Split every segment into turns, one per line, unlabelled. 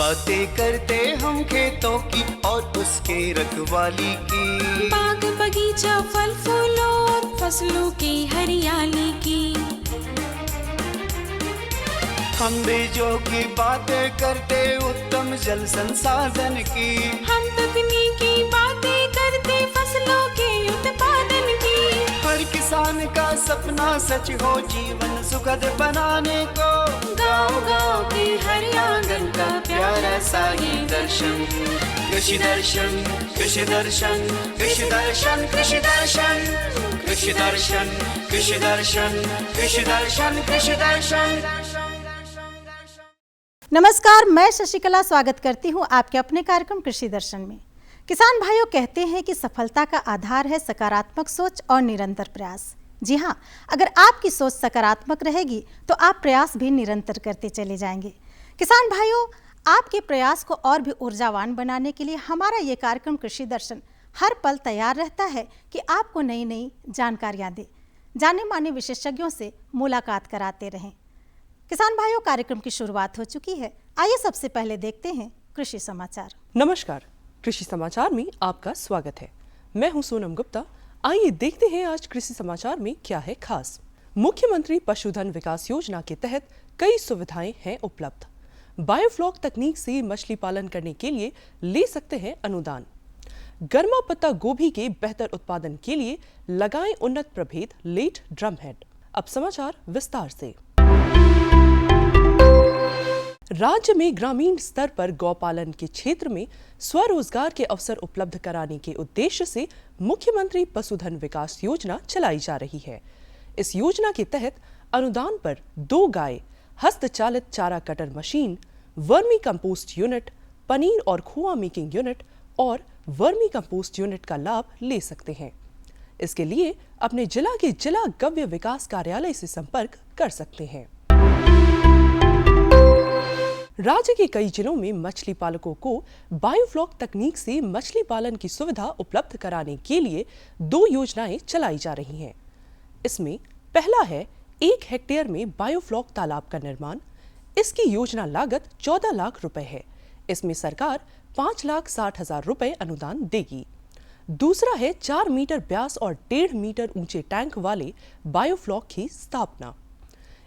बातें करते हम खेतों की और उसके रखवाली की,
बाग बगीचा फल फूलों और फसलों की हरियाली की।
हम बीजों की बातें करते उत्तम जल संसाधन की,
हम तकनीकी बातें करते फसलों के उत्पादन की।
हर किसान का सपना सच हो जीवन सुखद बनाने को,
गाँव-गाँव के हर आंगन का प्यारा सा ये दर्शन।
कृषि दर्शन, कृषि दर्शन, कृषि दर्शन, कृषि दर्शन, कृषि दर्शन, कृषि दर्शन, कृषि दर्शन, कृषि दर्शन।
नमस्कार, मैं शशिकला स्वागत करती हूं आपके अपने कार्यक्रम कृषि दर्शन में। किसान भाइयों कहते हैं कि सफलता का आधार है सकारात्मक सोच और निरंतर प्रयास। जी हां, अगर आपकी सोच सकारात्मक रहेगी तो आप प्रयास भी निरंतर करते चले जाएंगे। किसान भाइयों, आपके प्रयास को और भी ऊर्जावान बनाने के लिए हमारा ये कार्यक्रम कृषि दर्शन हर पल तैयार रहता है कि आपको नई नई जानकारियाँ दे, जाने माने विशेषज्ञों से मुलाकात कराते रहें। किसान भाइयों, कार्यक्रम की शुरुआत हो चुकी है। आइए सबसे पहले देखते हैं कृषि समाचार।
नमस्कार, कृषि समाचार में आपका स्वागत है। मैं हूं सोनम गुप्ता। आइए देखते हैं आज कृषि समाचार में क्या है खास। मुख्यमंत्री पशुधन विकास योजना के तहत कई सुविधाएं हैं उपलब्ध। बायोफ्लॉक तकनीक से मछली पालन करने के लिए ले सकते हैं अनुदान। गर्मा पत्ता गोभी के बेहतर उत्पादन के लिए लगाएं उन्नत प्रभेद लेट ड्रमहेड। अब समाचार विस्तार से। राज्य में ग्रामीण स्तर पर गौपालन के क्षेत्र में स्वरोजगार के अवसर उपलब्ध कराने के उद्देश्य से मुख्यमंत्री पशुधन विकास योजना चलाई जा रही है। इस योजना के तहत अनुदान पर 2 गाय, हस्तचालित चारा cutter machine, vermi compost unit, paneer और खोआ मेकिंग यूनिट और वर्मी कंपोस्ट यूनिट का लाभ ले सकते हैं। इसके लिए अपने जिला के जिला गव्य विकास कार्यालय से संपर्क कर सकते हैं। राज्य के कई जिलों में मछली पालकों को बायोफ्लॉक तकनीक से मछली पालन की सुविधा उपलब्ध कराने के लिए 2 योजनाएं चलाई जा रही हैं। इसमें पहला है 1 हेक्टेयर में बायोफ्लॉक तालाब का निर्माण। इसकी योजना लागत 14 लाख रुपए है। इसमें सरकार 5,60,000 रुपए अनुदान देगी। दूसरा है 4 मीटर व्यास और 1.5 मीटर ऊंचे टैंक वाले बायोफ्लॉक की स्थापना।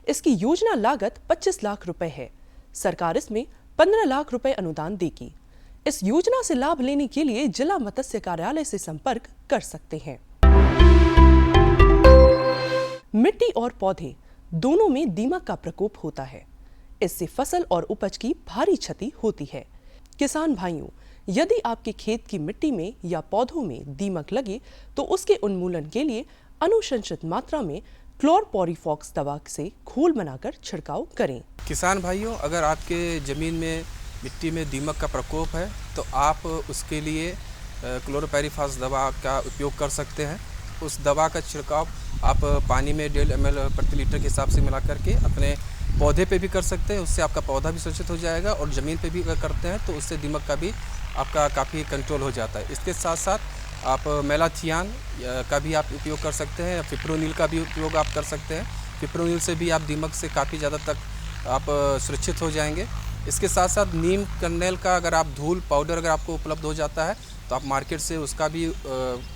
इसकी योजना लागत 25 लाख रुपए है। सरकार इसमें 15 लाख रुपए अनुदान देगी। इस योजना से लाभ लेने के लिए जिला मत्स्य कार्यालय से संपर्क कर सकते हैं। मिट्टी और पौधे दोनों में दीमक का प्रकोप होता है। इससे फसल और उपज की भारी क्षति होती है। किसान भाइयों, यदि आपके खेत की मिट्टी में या पौधों में दीमक लगे तो उसके उन्मूलन के लिए अनुशंसित मात्रा में क्लोरपोरीफॉस दवा से घोल बनाकर छिड़काव करें।
किसान भाइयों, अगर आपके ज़मीन में मिट्टी में दीमक का प्रकोप है तो आप उसके लिए क्लोरपोरीफॉस दवा का उपयोग कर सकते हैं। उस दवा का छिड़काव आप पानी में 1.5 ml प्रति लीटर के हिसाब से मिला करके अपने पौधे पे भी कर सकते हैं। उससे आपका पौधा भी सुरक्षित हो जाएगा और ज़मीन पे भी अगर करते हैं तो उससे दीमक का भी आपका काफ़ी कंट्रोल हो जाता है। इसके साथ साथ आप मेलाथियान का भी आप उपयोग कर सकते हैं, फिप्रोनिल का भी उपयोग आप कर सकते हैं। फिप्रोनिल से भी आप दीमक से काफ़ी ज़्यादा तक आप सुरक्षित हो जाएंगे। इसके साथ साथ नीम कर्नेल का अगर आप धूल पाउडर अगर आपको उपलब्ध हो जाता है तो आप मार्केट से उसका भी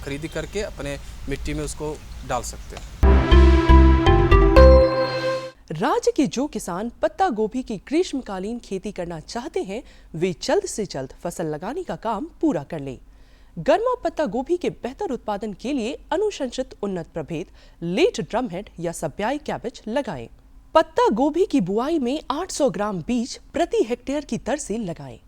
खरीदी करके अपने मिट्टी में उसको डाल सकते हैं।
राज्य के जो किसान पत्ता गोभी की ग्रीष्मकालीन खेती करना चाहते हैं वे जल्द से जल्द फसल लगाने का काम पूरा कर लें। गर्मा पत्ता गोभी के बेहतर उत्पादन के लिए अनुशंसित उन्नत प्रभेद लेट ड्रमहेड या सब्याई कैबेज लगाएं। पत्ता गोभी की बुआई में 800 ग्राम बीज प्रति हेक्टेयर की दर से लगाएं।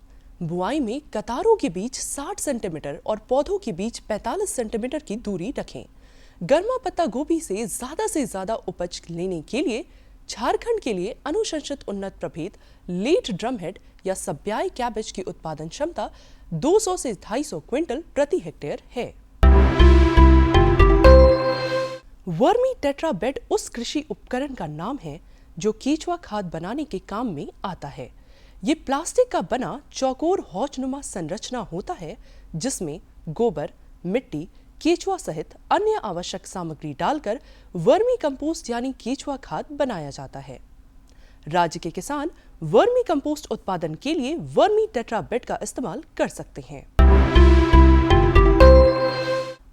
बुआई में कतारों के बीच 60 सेंटीमीटर और पौधों के बीच 45 सेंटीमीटर की दूरी रखें। गर्मा पत्ता गोभी से ज्यादा उपज लेने के लिए झारखंड के लिए अनुशंसित उन्नत प्रभेद लेट ड्रमहेड या सब्याई कैबेज की उत्पादन क्षमता 200 से 250 क्विंटल प्रति हेक्टेयर है। वर्मी टेट्राबेड उस कृषि उपकरण का नाम है जो केचुआ खाद बनाने के काम में आता है। ये प्लास्टिक का बना चौकोर हौजनुमा संरचना होता है जिसमें गोबर, मिट्टी, केचुआ सहित अन्य आवश्यक सामग्री डालकर वर्मी कंपोस्ट यानी केचुआ खाद बनाया जाता है। राज्य के किसान वर्मी कंपोस्ट उत्पादन के लिए वर्मी टेट्राबेट का इस्तेमाल कर सकते हैं।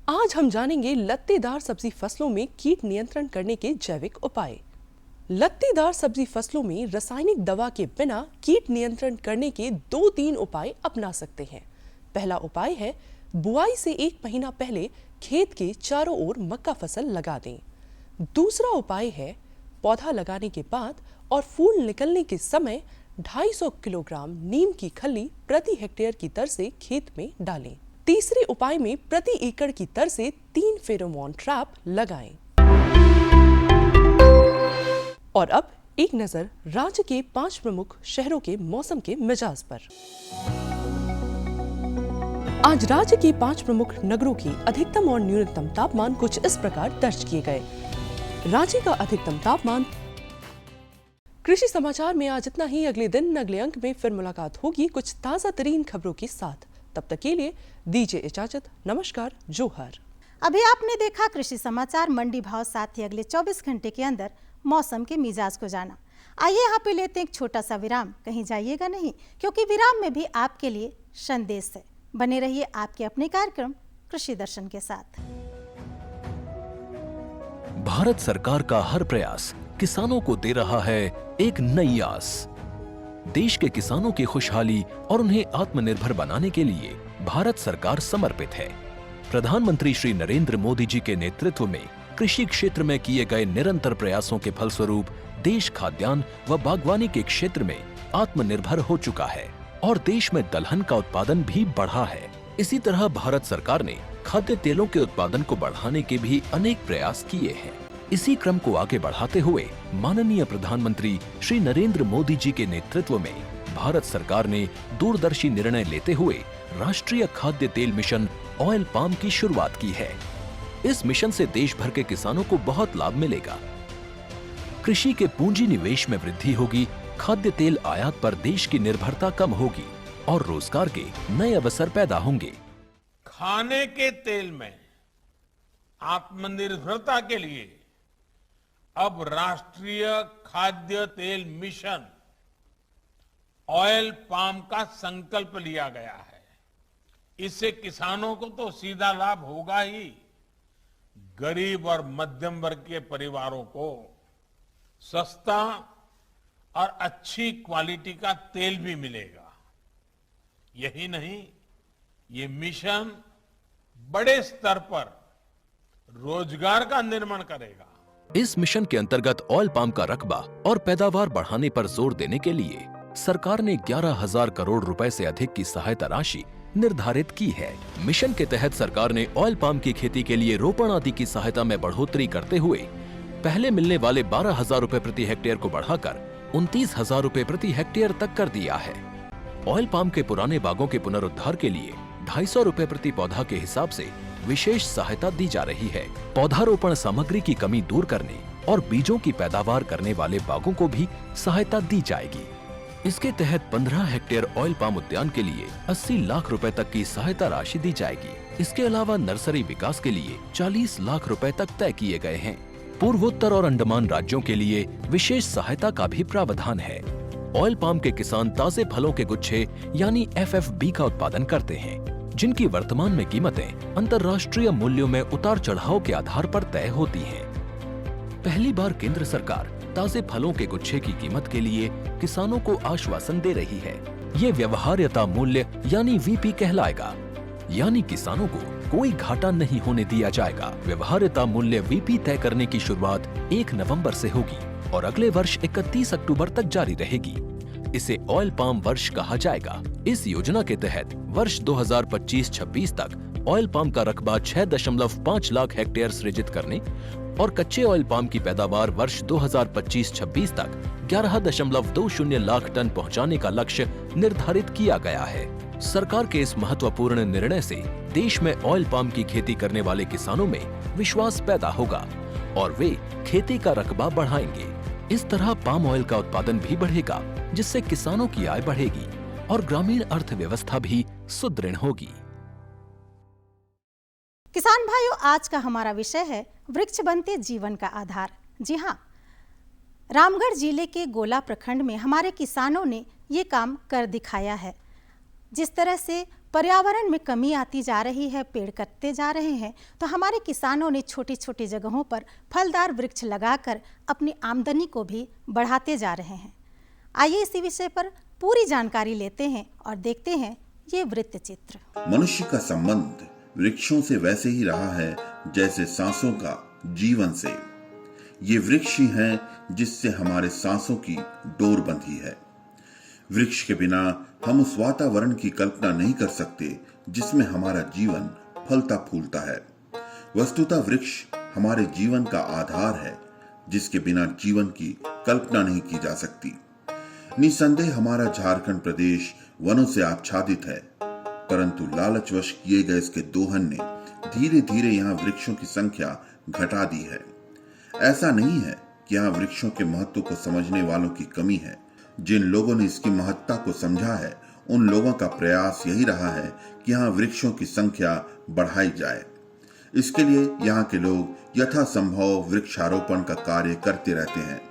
आज हम जानेंगे लत्तेदार सब्जी फसलों में कीट नियंत्रण करने के जैविक उपाय। लत्तेदार सब्जी फसलों में रासायनिक दवा के बिना कीट नियंत्रण करने के 2-3 उपाय अपना सकते हैं। पहला उपाय है बुआई से 1 महीना पहले खेत के चारों ओर मक्का फसल लगा दें। दूसरा उपाय है पौधा लगाने के बाद और फूल निकलने के समय 250 किलोग्राम नीम की खल्ली प्रति हेक्टेयर की दर से खेत में डालें। तीसरे उपाय में प्रति एकड़ की दर से 3 फेरोमोन ट्रैप लगाएं। और अब एक नजर राज्य के 5 प्रमुख शहरों के मौसम के मिजाज पर। आज राज्य के 5 प्रमुख नगरों के अधिकतम और न्यूनतम तापमान कुछ इस प्रकार दर्ज किए गए। रांची का अधिकतम तापमान। कृषि समाचार में आज इतना ही। अगले दिन अगले अंक में फिर मुलाकात होगी कुछ ताजा तरीन खबरों के साथ। तब तक के लिए दीजिए इजाजत। नमस्कार, जोहर।
अभी आपने देखा कृषि समाचार, मंडी भाव, साथ ही अगले 24 घंटे के अंदर मौसम के मिजाज को जाना। आइए यहाँ पे लेते हैं एक छोटा सा विराम। कहीं जाइएगा नहीं, क्योंकि विराम में भी आपके लिए संदेश है। बने रहिए आपके अपने कार्यक्रम कृषि दर्शन के साथ।
भारत सरकार का हर प्रयास किसानों को दे रहा है एक नई आस। देश के किसानों की खुशहाली और उन्हें आत्मनिर्भर बनाने के लिए भारत सरकार समर्पित है। प्रधानमंत्री श्री नरेंद्र मोदी जी के नेतृत्व में कृषि क्षेत्र में किए गए निरंतर प्रयासों के फलस्वरूप देश खाद्यान्न व बागवानी के क्षेत्र में आत्मनिर्भर हो चुका है और देश में दलहन का उत्पादन भी बढ़ा है। इसी तरह भारत सरकार ने खाद्य तेलों के उत्पादन को बढ़ाने के भी अनेक प्रयास किए हैं। इसी क्रम को आगे बढ़ाते हुए माननीय प्रधानमंत्री श्री नरेंद्र मोदी जी के नेतृत्व में भारत सरकार ने दूरदर्शी निर्णय लेते हुए राष्ट्रीय खाद्य तेल मिशन ऑयल पाम की शुरुआत की है। इस मिशन से देश भर के किसानों को बहुत लाभ मिलेगा। कृषि के पूंजी निवेश में वृद्धि होगी, खाद्य तेल आयात पर देश की निर्भरता कम होगी और रोजगार के नए अवसर पैदा होंगे।
खाने के तेल में आत्मनिर्भरता के लिए अब राष्ट्रीय खाद्य तेल मिशन ऑयल पाम का संकल्प लिया गया है। इससे किसानों को तो सीधा लाभ होगा ही, गरीब और मध्यम वर्ग के परिवारों को सस्ता और अच्छी क्वालिटी का तेल भी मिलेगा। यही नहीं, ये मिशन बड़े स्तर पर रोजगार का निर्माण करेगा।
इस मिशन के अंतर्गत ऑयल पाम का रकबा और पैदावार बढ़ाने पर जोर देने के लिए सरकार ने 11,000 करोड़ रुपए से अधिक की सहायता राशि निर्धारित की है। मिशन के तहत सरकार ने ऑयल पाम की खेती के लिए रोपण आदि की सहायता में बढ़ोतरी करते हुए पहले मिलने वाले 12,000 रुपए प्रति हेक्टेयर को बढ़ाकर 29,000 रुपए प्रति हेक्टेयर तक कर दिया है। ऑयल पाम के पुराने बागों के पुनरुद्धार के लिए 250 रुपए प्रति पौधा के हिसाब से विशेष सहायता दी जा रही है। पौधारोपण सामग्री की कमी दूर करने और बीजों की पैदावार करने वाले बागों को भी सहायता दी जाएगी। इसके तहत 15 हेक्टेयर ऑयल पाम उद्यान के लिए 80 लाख रुपए तक की सहायता राशि दी जाएगी। इसके अलावा नर्सरी विकास के लिए 40 लाख रुपए तक तय किए गए हैं। पूर्वोत्तर और अंडमान राज्यों के लिए विशेष सहायता का भी प्रावधान है। ऑयल पाम के किसान ताजे फलों के गुच्छे यानी FFB का उत्पादन करते हैं, जिनकी वर्तमान में कीमतें अंतर्राष्ट्रीय मूल्यों में उतार चढ़ाव के आधार पर तय होती हैं। पहली बार केंद्र सरकार ताजे फलों के गुच्छे की कीमत के लिए किसानों को आश्वासन दे रही है। ये व्यवहार्यता मूल्य यानी VP कहलाएगा, यानी किसानों को कोई घाटा नहीं होने दिया जाएगा। व्यवहार्यता मूल्य VP तय करने की शुरुआत 1 नवंबर से होगी और अगले वर्ष 31 अक्टूबर तक जारी रहेगी। इसे ऑयल पाम वर्ष कहा जाएगा। इस योजना के तहत वर्ष 2025-26 तक ऑयल पाम का रकबा 6.5 लाख हेक्टेयर सृजित करने और कच्चे ऑयल पाम की पैदावार वर्ष 2025-26 तक 11.20 लाख टन पहुंचाने का लक्ष्य निर्धारित किया गया है। सरकार के इस महत्वपूर्ण निर्णय से देश में ऑयल पाम की खेती करने वाले किसानों में विश्वास पैदा होगा और वे खेती का रकबा बढ़ाएंगे। इस तरह पाम ऑयल का उत्पादन भी बढ़ेगा, जिससे किसानों की आय बढ़ेगी और ग्रामीण अर्थव्यवस्था भी सुदृढ़ होगी।
किसान भाइयों, आज का हमारा विषय है वृक्ष बनते जीवन का आधार। जी हाँ, रामगढ़ जिले के गोला प्रखंड में हमारे किसानों ने ये काम कर दिखाया है। जिस तरह से पर्यावरण में कमी आती जा रही है, पेड़ कटते जा रहे हैं, तो हमारे किसानों ने छोटी छोटी जगहों पर फलदार वृक्ष लगाकर अपनी आमदनी को भी बढ़ाते जा रहे हैं। आइए इसी विषय पर पूरी जानकारी लेते हैं और देखते हैं ये वृत्त चित्र।
मनुष्य का संबंध वृक्षों से वैसे ही रहा है जैसे सांसों का जीवन से। ये वृक्ष ही हैं जिससे हमारे सांसों की डोर बंधी है। वृक्ष के बिना हम उस वातावरण की कल्पना नहीं कर सकते जिसमें हमारा जीवन फलता फूलता है। वस्तुतः वृक्ष हमारे जीवन का आधार है, जिसके बिना जीवन की कल्पना नहीं की जा सकती। निसंदेह हमारा झारखंड प्रदेश वनों से आच्छादित है, परंतु लालचवश किए गए इसके दोहन ने धीरे धीरे यहाँ वृक्षों की संख्या घटा दी है। ऐसा नहीं है कि यहाँ वृक्षों के महत्व को समझने वालों की कमी है। जिन लोगों ने इसकी महत्ता को समझा है, उन लोगों का प्रयास यही रहा है कि यहाँ वृक्षों की संख्या बढ़ाई जाए। इसके लिए यहाँ के लोग यथासंभव वृक्षारोपण का कार्य करते रहते हैं।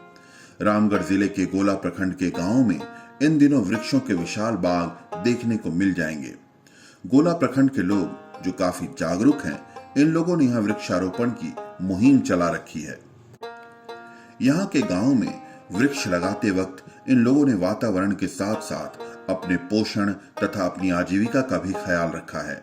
रामगढ़ जिले के गोला प्रखंड के गांवों में इन दिनों वृक्षों के विशाल बाग देखने को मिल जाएंगे। गोला प्रखंड के लोग जो काफी जागरूक हैं, इन लोगों ने यहाँ वृक्षारोपण की मुहिम चला रखी है। यहाँ के गांवों में वृक्ष लगाते वक्त इन लोगों ने वातावरण के साथ साथ अपने पोषण तथा अपनी आजीविका का भी ख्याल रखा है।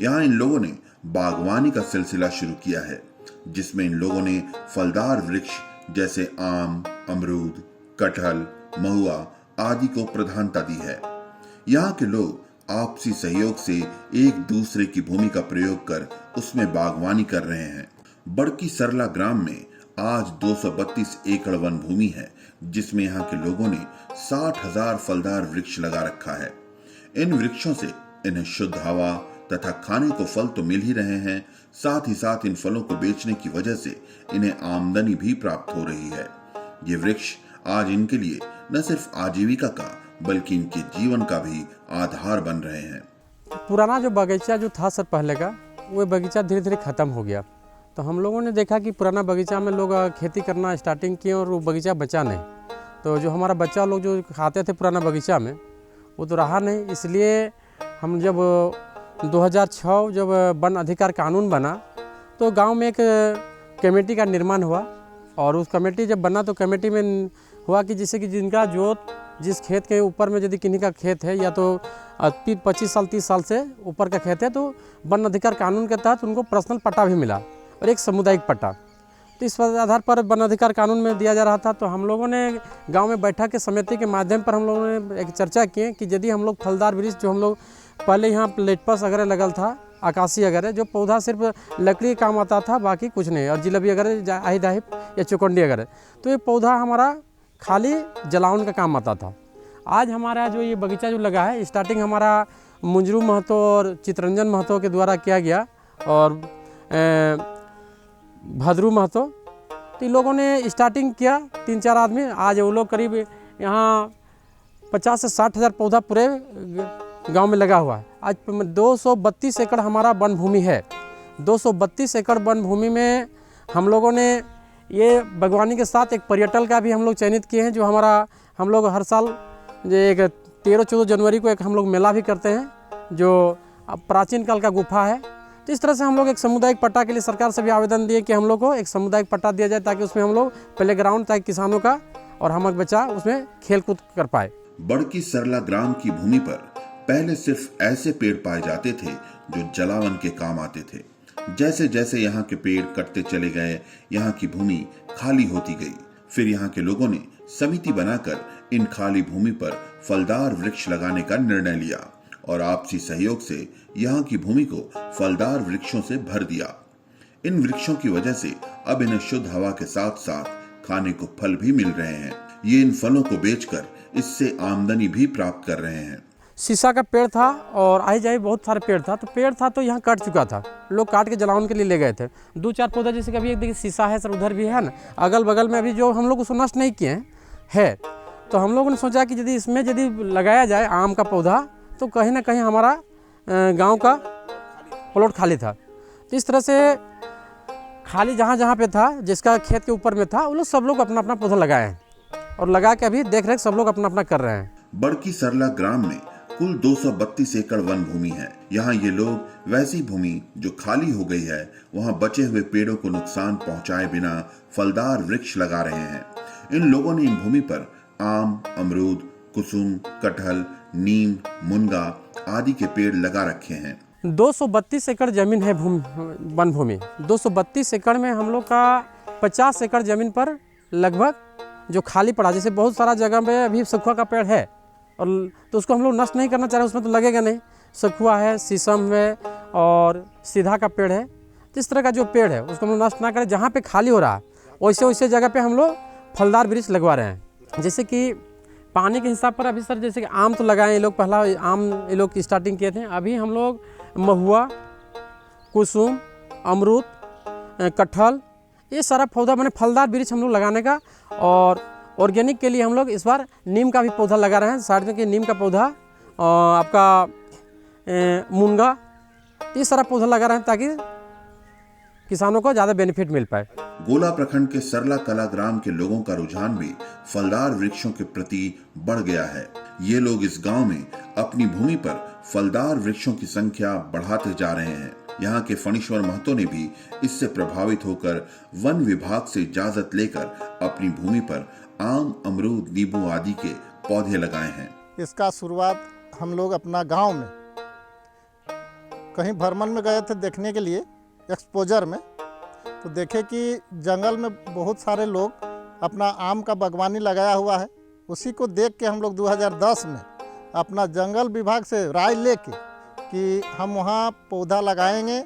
यहाँ इन लोगों ने बागवानी का सिलसिला शुरू किया है, जिसमें इन लोगों ने फलदार वृक्ष जैसे आम, अमरूद, कटहल, महुआ आदि को प्रधानता दी है। यहाँ के लोग आपसी सहयोग से एक दूसरे की भूमि का प्रयोग कर उसमें बागवानी कर रहे हैं। बड़की सरला ग्राम में आज 232 एकड़ वन भूमि है, जिसमें यहाँ के लोगों ने 60,000 फलदार वृक्ष लगा रखा है। इन वृक्षों से इन्हें शुद्ध हवा तथा खाने को फल तो मिल ही रहे हैं, साथ ही साथ इन फलों को बेचने की वजह से इन्हें आमदनी भी प्राप्त हो रही है। ये वृक्ष आज इनके लिए न सिर्फ आजीविका का बल्कि इनके जीवन का भी आधार बन रहे हैं।
पुराना जो बगीचा जो था सर पहले का, वो बगीचा धीरे धीरे ख़त्म हो गया। तो हम लोगों ने देखा कि पुराना बगीचा में लोग खेती करना स्टार्टिंग किए और वो बगीचा बचा नहीं। तो जो हमारा बच्चा लोग जो खाते थे पुराना बगीचा में, वो तो रहा नहीं। इसलिए हम जब 2006 जब वन अधिकार कानून बना, तो गांव में एक कमेटी का निर्माण हुआ। और उस कमेटी जब बना तो कमेटी में हुआ कि जिससे कि जिनका जो जिस खेत के ऊपर में यदि किन्हीं का खेत है या तो 25 साल 30 साल से ऊपर का खेत है, तो वन अधिकार कानून के तहत उनको पर्सनल पट्टा भी मिला और एक सामुदायिक पट्टा। तो इस आधार पर वन अधिकार कानून में दिया जा रहा था। तो हम लोगों ने गांव में बैठक के समिति के माध्यम पर हम लोगों ने एक चर्चा की कि यदि हम लोग फलदार वृक्ष जो हम लोग पहले यहाँ प्लेटपस वगैरह लगल था, आकाशी वगैरह जो पौधा सिर्फ लकड़ी काम आता था, बाकी कुछ नहीं, और जिलेबी वगैरह आही दाही या चुकंडी वगैरह, तो ये पौधा हमारा खाली जलावन का काम आता था। आज हमारा जो ये बगीचा जो लगा है, स्टार्टिंग हमारा मुंजरू महतो और चितरंजन महतो के द्वारा किया गया और भद्रू महतो, तो इन लोगों ने स्टार्टिंग किया 3-4 आदमी। आज वो लोग करीब यहाँ 50 से 60 हज़ार पौधा पूरे गांव में लगा हुआ है। आज 232 एकड़ हमारा वन भूमि है। 232 एकड़ वन भूमि में हम लोगों ने ये बागवानी के साथ एक पर्यटन का भी हम लोग चयनित किए हैं, जो हम लोग हर साल एक 13-14 जनवरी को एक हम लोग मेला भी करते हैं, जो प्राचीन काल का गुफा है। तो इस तरह से हम लोग एक सामुदायिक पट्टा के लिए सरकार से भी आवेदन दिए कि हम लोग को एक सामुदायिक पट्टा दिया जाए, ताकि उसमें हम लोग प्ले ग्राउंड, ताकि किसानों का और हमारे बच्चा उसमें खेल कूद कर पाए।
बड़की सरला ग्राम की भूमि पर पहले सिर्फ ऐसे पेड़ पाए जाते थे जो जलावन के काम आते थे। जैसे जैसे यहाँ के पेड़ कटते चले गए, यहाँ की भूमि खाली होती गई। फिर यहाँ के लोगों ने समिति बनाकर इन खाली भूमि पर फलदार वृक्ष लगाने का निर्णय लिया और आपसी सहयोग से यहाँ की भूमि को फलदार वृक्षों से भर दिया। इन वृक्षों की वजह से अब इन्हें शुद्ध हवा के साथ साथ खाने को फल भी मिल रहे हैं। ये इन फलों को बेचकर इससे आमदनी भी प्राप्त कर रहे हैं।
शीशा का पेड़ था और आई जाए बहुत सारे पेड़ था, तो पेड़ था तो यहाँ कट चुका था, लोग काट के जलावन के लिए ले गए थे। 2-4 पौधा जैसे कि अभी एक देखिए शीशा है सर, उधर भी है ना, अगल बगल में अभी जो हम लोग उसको नष्ट नहीं किए हैं। तो हम लोगों ने सोचा कि यदि इसमें यदि लगाया जाए आम का पौधा, तो कहीं ना कहीं हमारा गांव का प्लॉट खाली था। तो इस तरह से खाली जहाँ जहाँ पे था, जिसका खेत के ऊपर में था, वो लोग सब लोग अपना अपना पौधा लगाए हैं। और लगा के अभी देख रेख सब लोग अपना अपना कर रहे हैं।
बड़की सरला ग्राम में कुल 232 एकड़ वन भूमि है। यहाँ ये लोग वैसी भूमि जो खाली हो गई है वहाँ बचे हुए पेड़ों को नुकसान पहुँचाए बिना फलदार वृक्ष लगा रहे हैं। इन लोगों ने इन भूमि पर आम, अमरूद, कुसुम, कटहल, नीम, मुनगा आदि के पेड़ लगा रखे हैं।
232 एकड़ जमीन है वन भूमि। 232 एकड़ में हम लोग का 50 एकड़ जमीन पर लगभग जो खाली पड़ा, जैसे बहुत सारा जगह पे अभी सखुआ का पेड़ है और तो उसको हम लोग नष्ट नहीं करना चाह रहे, उसमें तो लगेगा नहीं। सखुआ है, शीशम है और सीधा का पेड़ है। तो इस तरह का जो पेड़ है उसको हम लोग नष्ट ना करें। जहाँ पे खाली हो रहा है वैसे वैसे जगह पे हम लोग फलदार वृक्ष लगवा रहे हैं। जैसे कि पानी के हिसाब पर अभी सर जैसे कि आम तो लगाए, ये लोग पहला आम ये लोग की स्टार्टिंग किए थे। अभी हम लोग महुआ, कुसुम, अमरूद, कटहल ये सारा पौधा मैंने फलदार वृक्ष हम लोग लगाने का, और ऑर्गेनिक के लिए हम लोग इस बार नीम का भी पौधा लगा रहे हैं। साइड में कि नीम का पौधा आपका मुनगा ये सारा पौधा लगा रहे हैं ताकि किसानों को ज़्यादा बेनिफिट मिल पाए।
गोला प्रखंड के सरला कला ग्राम के लोगों का रुझान भी फलदार वृक्षों के प्रति बढ़ गया है। ये लोग इस गांव में अपनी भूमि पर फलदार वृक्षों की संख्या बढ़ाते जा रहे हैं। यहाँ के फणीश्वर महतो ने भी इससे प्रभावित होकर वन विभाग से इजाजत लेकर अपनी भूमि पर आम, अमरूद, नींबू आदि के पौधे लगाए हैं।
इसका शुरुआत हम लोग अपना गांव में कहीं भ्रमण में गए थे देखने के लिए, एक्सपोजर में, तो देखे कि जंगल में बहुत सारे लोग अपना आम का बागवानी लगाया हुआ है। उसी को देख के हम लोग 2010 में अपना जंगल विभाग से राय लेके कि हम वहाँ पौधा लगाएंगे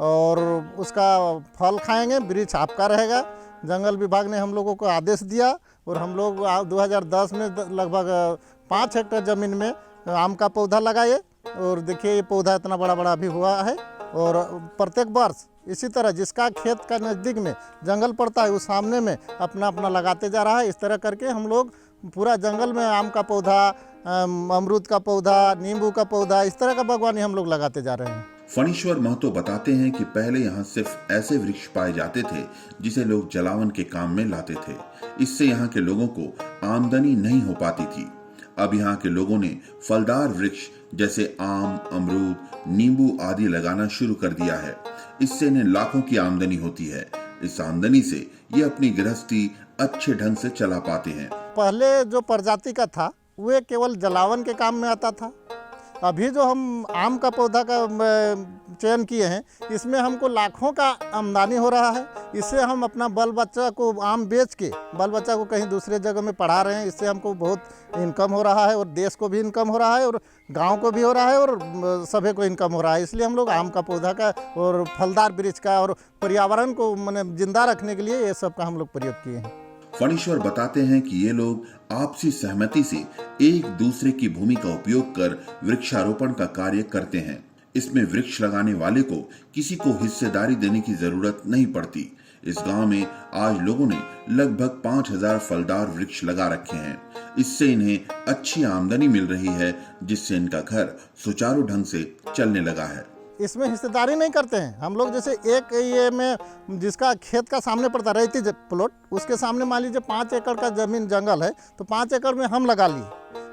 और उसका फल खाएंगे, वृक्ष आपका रहेगा। जंगल विभाग ने हम लोगों को आदेश दिया और हम लोग 2010 में लगभग 5 हेक्टेयर ज़मीन में आम का पौधा लगाए। और देखिए ये पौधा इतना बड़ा बड़ा अभी हुआ है। और प्रत्येक वर्ष इसी तरह जिसका खेत का नज़दीक में जंगल पड़ता है उस सामने में अपना अपना लगाते जा रहा है। इस तरह करके हम लोग पूरा जंगल में आम का पौधा, अमरूद का पौधा, नींबू का पौधा, इस तरह का बागवानी हम लोग लगाते जा रहे हैं।
फणीश्वर महतो बताते हैं कि पहले यहाँ सिर्फ ऐसे वृक्ष पाए जाते थे जिसे लोग जलावन के काम में लाते थे। इससे यहाँ के लोगों को आमदनी नहीं हो पाती थी। अब यहाँ के लोगों ने फलदार वृक्ष जैसे आम, अमरूद, नींबू आदि लगाना शुरू कर दिया है। इससे इन्हें लाखों की आमदनी होती है। इस आमदनी से ये अपनी गृहस्थी अच्छे ढंग से चला पाते हैं।
पहले जो प्रजाति का था वह केवल जलावन के काम में आता था। अभी जो हम आम का पौधा का चयन किए हैं इसमें हमको लाखों का आमदनी हो रहा है। इससे हम अपना बाल बच्चा को आम बेच के बाल बच्चा को कहीं दूसरे जगह में पढ़ा रहे हैं। इससे हमको बहुत इनकम हो रहा है और देश को भी इनकम हो रहा है और गांव को भी हो रहा है और सभी को इनकम हो रहा है। इसलिए हम लोग आम का पौधा का और फलदार वृक्ष का और पर्यावरण को माने जिंदा रखने के लिए ये सब का हम लोग प्रयोग किए हैं।
फणीश्वर बताते हैं कि ये लोग आपसी सहमति से एक दूसरे की भूमि का उपयोग कर वृक्षारोपण का कार्य करते हैं। इसमें वृक्ष लगाने वाले को किसी को हिस्सेदारी देने की जरूरत नहीं पड़ती। इस गांव में आज लोगों ने लगभग 5000 फलदार वृक्ष लगा रखे हैं। इससे इन्हें अच्छी आमदनी मिल रही है, जिससे इनका घर सुचारू ढंग से चलने लगा है।
इसमें हिस्सेदारी नहीं करते हैं हम लोग। जैसे एक ये में जिसका खेत का सामने पड़ता रहती प्लॉट, उसके सामने मान लीजिए 5 एकड़ का जमीन जंगल है तो 5 एकड़ में हम लगा लिए।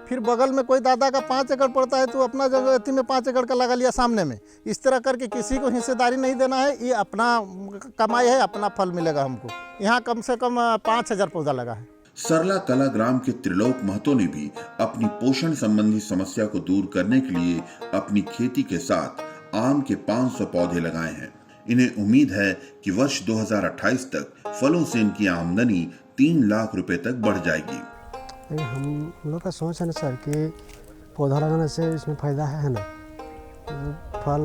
फिर बगल में कोई दादा का 5 एकड़ पड़ता है तो अपना जगह में 5 एकड़ का लगा लिया सामने में। इस तरह करके किसी को हिस्सेदारी नहीं देना है। ये अपना कमाई है, अपना फल मिलेगा हमको। यहाँ कम से कम 5000 पौधा लगा है।
सरला कला ग्राम के त्रिलोक महतो ने भी अपनी पोषण संबंधी समस्या को दूर करने के लिए अपनी खेती के साथ आम के 500 पौधे लगाए हैं। इन्हें उम्मीद है कि वर्ष 2028 तक फलों से इनकी आमदनी 3 लाख रुपए तक बढ़ जाएगी।
हम लोग का सोच है ना सर कि पौधा लगाने से इसमें फ़ायदा है ना। फल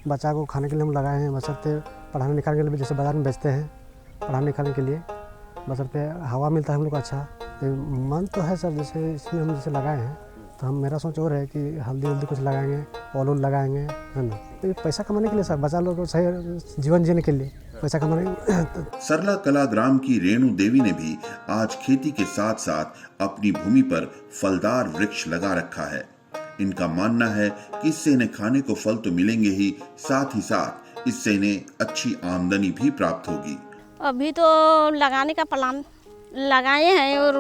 बच्चा को खाने के लिए हम लगाए हैं, बशर्ते पढ़ाने लिखाने के लिए, जैसे बाजार में बेचते हैं पढ़ाने लिखाने के लिए, बशर्ते हवा मिलता है हम लोग को अच्छा। तो मन तो है सर, जैसे इसमें हम जैसे लगाए हैं तो हम मेरा सोच और है कि हल्दी कुछ लगाएंगे, ओल लगाएंगे, है ना। तो पैसा कमाने के लिए सर, बच्चा लोग को सही जीवन जीने के लिए पैसा कमाने।
सरला कला ग्राम की रेणु देवी ने भी आज खेती के साथ साथ अपनी भूमि पर फलदार वृक्ष लगा रखा है। इनका मानना है कि इससे इन्हें खाने को फल तो मिलेंगे ही साथ इससे इन्हें अच्छी आमदनी भी प्राप्त होगी।
अभी तो लगाने का प्लान लगाए हैं और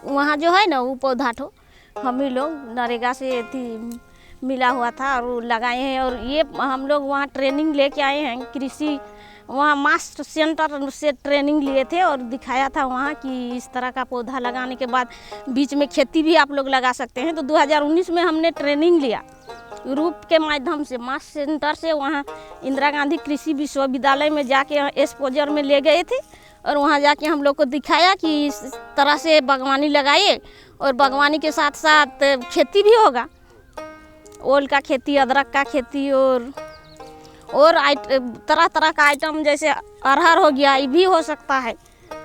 वहाँ जो है ना वो पौधा ठो हम ही लोग नरेगा से थी मिला हुआ था और लगाए हैं। और ये हम लोग वहाँ ट्रेनिंग लेके आए हैं, कृषि वहाँ मास्टर सेंटर से ट्रेनिंग लिए थे और दिखाया था वहाँ कि इस तरह का पौधा लगाने के बाद बीच में खेती भी आप लोग लगा सकते हैं। तो 2019 में हमने ट्रेनिंग लिया रूप के माध्यम से मास्टर सेंटर से, वहाँ इंदिरा गांधी कृषि विश्वविद्यालय में जाके एक्सपोजर में ले गए थे और वहाँ जाके हम लोग को दिखाया कि इस तरह से बागवानी लगाइए और बागवानी के साथ साथ खेती भी होगा, ओल का खेती, अदरक का खेती और तरह तरह का आइटम जैसे अरहर हो गया, ये भी हो सकता है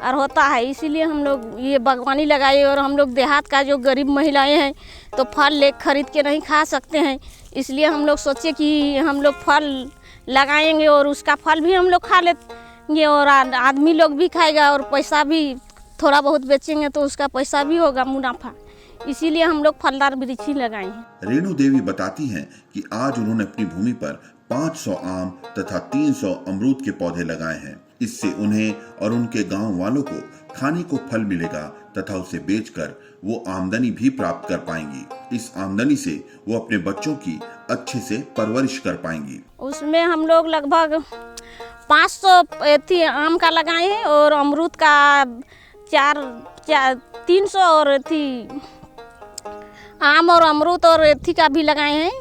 और होता है। इसीलिए हम लोग ये बागवानी लगाए। और हम लोग देहात का जो गरीब महिलाएं हैं तो फल ले खरीद के नहीं खा सकते हैं, इसलिए हम लोग सोचे कि हम लोग फल लगाएंगे और उसका फल भी हम लोग खा लेंगे और आदमी लोग भी खाएगा और पैसा भी थोड़ा बहुत बेचेंगे तो उसका पैसा भी होगा, मुनाफा। इसीलिए हम लोग फलदार वृक्ष ही लगाए हैं।
रेणु देवी बताती हैं कि आज उन्होंने अपनी भूमि पर 500 आम तथा 300 अमरूद के पौधे लगाए हैं। इससे उन्हें और उनके गांव वालों को खाने को फल मिलेगा तथा उसे बेचकर वो आमदनी भी प्राप्त कर पाएंगी। इस आमदनी से वो अपने बच्चों की अच्छे से परवरिश कर पाएंगी।
उसमें हम लोग लगभग 500 आम का लगाए हैं और अमरूद का 300 और आम और अमरूद और एथी का भी लगाए हैं।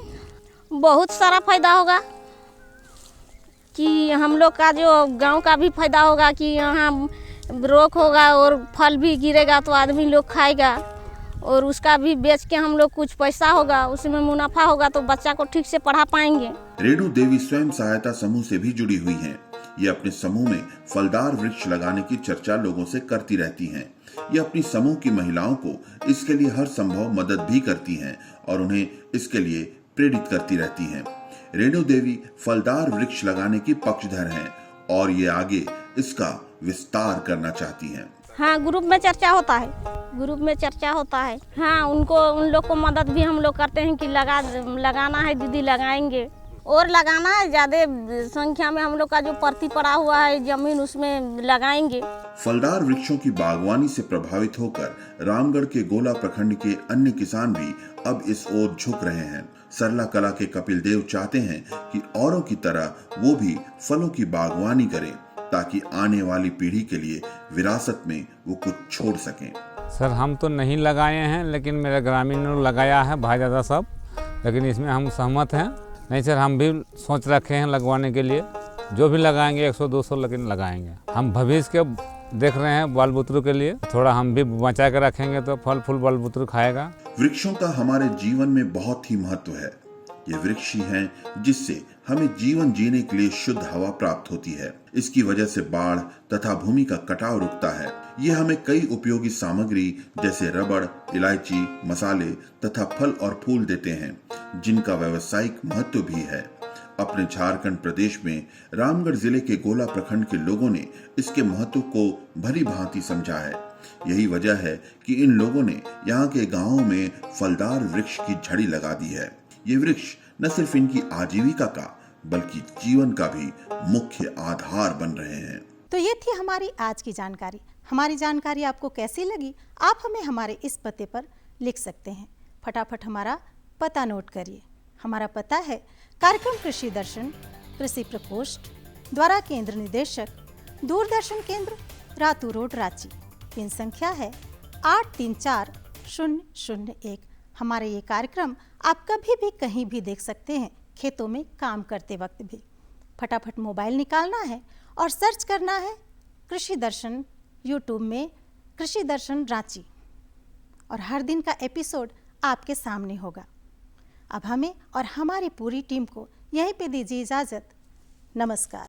बहुत सारा फायदा होगा कि हम लोग का जो गांव का भी फायदा होगा कि यहाँ रोक होगा और फल भी गिरेगा तो आदमी लोग खाएगा और उसका भी बेच के हम लोग कुछ पैसा होगा, उसमें मुनाफा होगा तो बच्चा को ठीक से पढ़ा पाएंगे।
रेणु देवी स्वयं सहायता समूह से भी जुड़ी हुई हैं। ये अपने समूह में फलदार वृक्ष लगाने की चर्चा लोगों से करती रहती हैं। ये अपनी समूह की महिलाओं को इसके लिए हर संभव मदद भी करती हैं और उन्हें इसके लिए प्रेरित करती रहती हैं। रेणु देवी फलदार वृक्ष लगाने की पक्षधर हैं और ये आगे इसका विस्तार करना चाहती हैं।
हाँ, ग्रुप में चर्चा होता है, ग्रुप में चर्चा होता है। हाँ, उन लोग को मदद भी हम लोग करते हैं कि लगाना है दीदी, लगाएंगे और लगाना है ज्यादा संख्या में। हम लोग का जो परती पड़ा हुआ है जमीन उसमें लगाएंगे।
फलदार वृक्षों की बागवानी से प्रभावित होकर रामगढ़ के गोला प्रखंड के अन्य किसान भी अब इस ओर झुक रहे हैं। सरला कला के कपिल देव चाहते हैं कि औरों की तरह वो भी फलों की बागवानी करें ताकि आने वाली पीढ़ी के लिए विरासत में वो कुछ छोड़ सकें।
सर, हम तो नहीं लगाए हैं लेकिन मेरे ग्रामीणों ने लगाया है, भाई दादा सब, लेकिन इसमें हम सहमत हैं। नहीं सर, हम भी सोच रखे हैं लगवाने के लिए, जो भी लगाएंगे 100-200 लेकिन लगाएंगे। हम भविष्य के देख रहे हैं बाल बुतरू के लिए, थोड़ा हम भी बचा के रखेंगे तो फल फूल बाल बुतरू खाएगा।
वृक्षों का हमारे जीवन में बहुत ही महत्व है। ये वृक्ष ही हैं जिससे हमें जीवन जीने के लिए शुद्ध हवा प्राप्त होती है। इसकी वजह से बाढ़ तथा भूमि का कटाव रुकता है। ये हमें कई उपयोगी सामग्री जैसे रबड़, इलायची, मसाले तथा फल और फूल देते हैं जिनका व्यावसायिक महत्व भी है। अपने झारखंड प्रदेश में रामगढ़ जिले के गोला प्रखंड के लोगों ने इसके महत्व को भली भांति समझा है। यही वजह है कि इन लोगों ने यहाँ के गांवों में फलदार वृक्ष की झड़ी लगा दी है। ये वृक्ष न सिर्फ इनकी आजीविका का बल्कि जीवन का भी मुख्य आधार बन रहे हैं।
तो ये थी हमारी आज की जानकारी। हमारी जानकारी आपको कैसी लगी, आप हमें हमारे इस पते पर लिख सकते हैं। फटाफट हमारा पता नोट करिए। हमारा पता है कार्यक्रम कृषि दर्शन, कृषि प्रकोष्ठ, द्वारा केंद्र निदेशक, दूरदर्शन केंद्र, रातू रोड, रांची। पिन संख्या है 834001। हमारे ये कार्यक्रम आप कभी भी कहीं भी देख सकते हैं, खेतों में काम करते वक्त भी। फटाफट मोबाइल निकालना है और सर्च करना है कृषि दर्शन, यूट्यूब में कृषि दर्शन रांची, और हर दिन का एपिसोड आपके सामने होगा। अब हमें और हमारी पूरी टीम को यहीं पे दीजिए इजाज़त। नमस्कार।